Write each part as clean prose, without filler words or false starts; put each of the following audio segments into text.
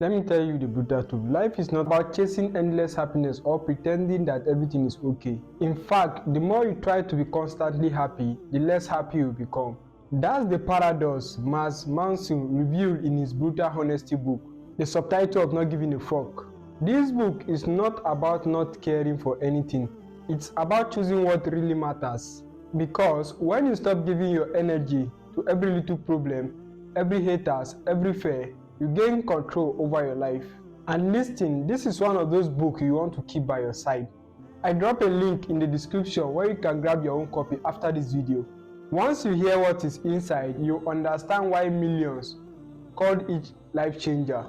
Let me tell you the brutal truth. Life is not about chasing endless happiness or pretending that everything is okay. In fact, the more you try to be constantly happy, the less happy you become. That's the paradox Mark Manson revealed in his brutal honesty book, the subtitle of Not Giving a Fuck. This book is not about not caring for anything. It's about choosing what really matters. Because when you stop giving your energy to every little problem, every haters, every fear, you gain control over your life. And listen, this is one of those books you want to keep by your side. I drop a link in the description where you can grab your own copy after this video. Once you hear what is inside, you understand why millions called each life changer.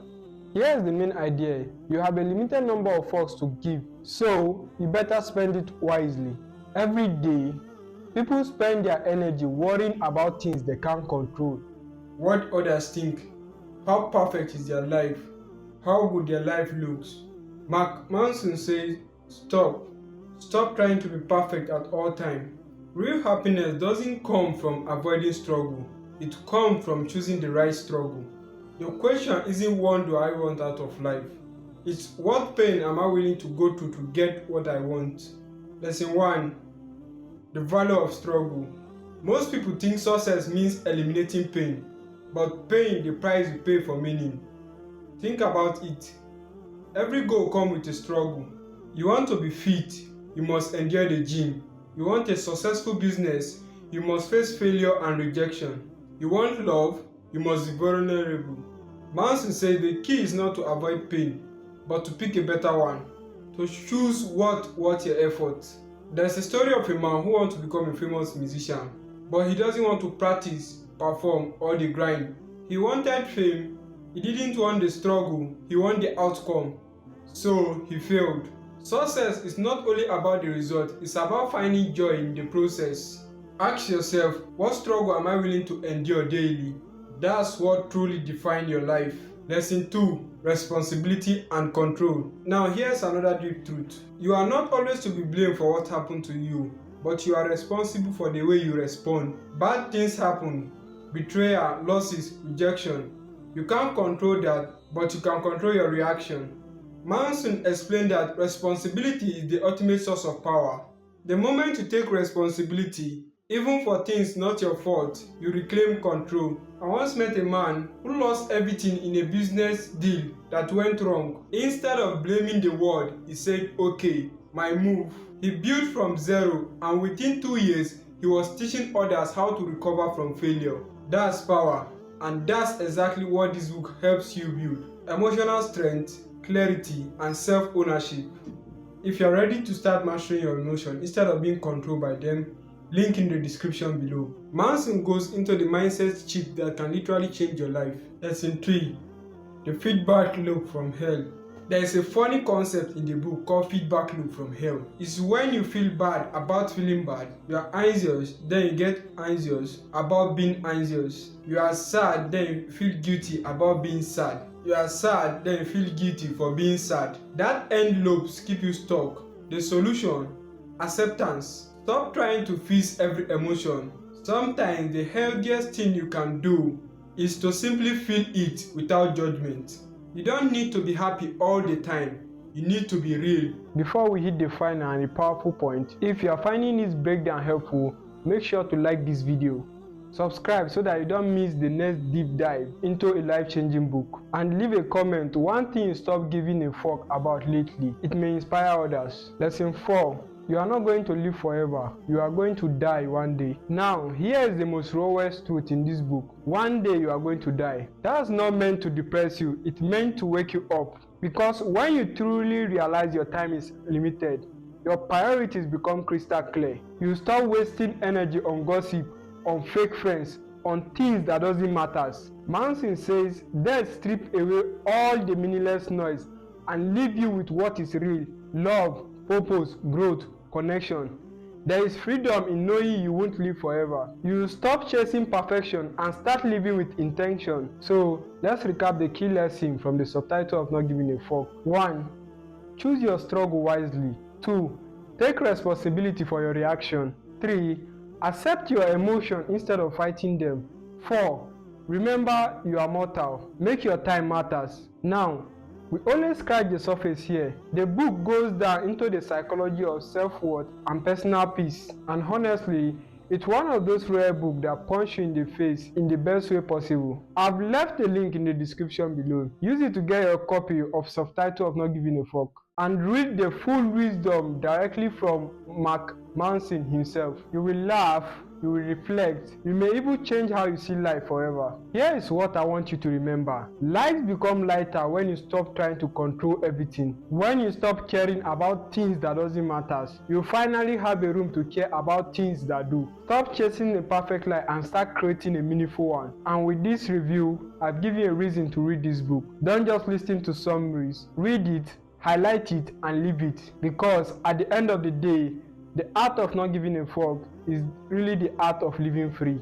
Here's the main idea. You have a limited number of fucks to give, so you better spend it wisely. Every day, people spend their energy worrying about things they can't control. What others think, how perfect is their life, how good their life looks. Mark Manson says, stop trying to be perfect at all times. Real happiness doesn't come from avoiding struggle, it comes from choosing the right struggle. Your question isn't what do I want out of life, it's what pain am I willing to go through to get what I want. Lesson 1. The value of struggle. Most people think success means eliminating pain, but pain the price you pay for meaning. Think about it. Every goal comes with a struggle. You want to be fit, you must endure the gym. You want a successful business, you must face failure and rejection. You want love, you must be vulnerable. Manson said the key is not to avoid pain, but to pick a better one. To choose what worth your effort. There's a story of a man who wants to become a famous musician, but he doesn't want to practice, perform, or the grind. He wanted fame, he didn't want the struggle, he wanted the outcome. So he failed. Success is not only about the result, it's about finding joy in the process. Ask yourself, what struggle am I willing to endure daily? That's what truly defines your life. Lesson 2. Responsibility and control. Now here's another deep truth. You are not always to be blamed for what happened to you, but you are responsible for the way you respond. Bad things happen. Betrayal, losses, rejection. You can't control that, but you can control your reaction. Manson explained that responsibility is the ultimate source of power. The moment you take responsibility, even for things not your fault, you reclaim control. I once met a man who lost everything in a business deal that went wrong. Instead of blaming the world, he said, okay, my move. He built from zero, and within 2 years, he was teaching others how to recover from failure. That's power, and that's exactly what this book helps you build. Emotional strength, clarity, and self-ownership. If you're ready to start mastering your emotions instead of being controlled by them, link in the description below. Manson goes into the mindset shift that can literally change your life. Lesson 3. The feedback loop from hell. There is a funny concept in the book called feedback loop from hell. It's when you feel bad about feeling bad, you are anxious, then you get anxious about being anxious. You are sad, then you feel guilty about being sad. You are sad, then you feel guilty for being sad. That end loops keep you stuck. The solution? Acceptance. Stop trying to fix every emotion. Sometimes the healthiest thing you can do is to simply feel it without judgment. You don't need to be happy all the time. You need to be real. Before we hit the final and the powerful point, if you are finding this breakdown helpful, make sure to like this video. Subscribe so that you don't miss the next deep dive into a life-changing book. And leave a comment one thing you stop giving a fuck about lately. It may inspire others. Lesson 4. You are not going to live forever. You are going to die one day. Now, here is the most rawest truth in this book. One day you are going to die. That's not meant to depress you. It's meant to wake you up. Because when you truly realize your time is limited, your priorities become crystal clear. You stop wasting energy on gossip, on fake friends, on things that doesn't matter. Manson says, death strips away all the meaningless noise and leave you with what is real: love, purpose, growth, connection. There is freedom in knowing you won't live forever. You stop chasing perfection and start living with intention. So let's recap the key lesson from the subtitle of Not Giving a Fuck. 1. Choose your struggle wisely. 2. Take responsibility for your reaction. 3. Accept your emotion instead of fighting them. 4. Remember, you are mortal. Make your time matters. Now, we only scratch the surface here. The book goes down into the psychology of self-worth and personal peace. And honestly, it's one of those rare books that punch you in the face in the best way possible. I've left a link in the description below. Use it to get your copy of Subtitle of Not Giving a Fuck and read the full wisdom directly from Mark Manson himself. You will laugh, you will reflect, you may even change how you see life forever. Here is what I want you to remember. Life becomes lighter when you stop trying to control everything. When you stop caring about things that doesn't matter, you finally have a room to care about things that do. Stop chasing a perfect life and start creating a meaningful one. And with this review, I've given you a reason to read this book. Don't just listen to summaries. Read it, highlight it, and leave it. Because at the end of the day, the art of not giving a fuck is really the art of living free.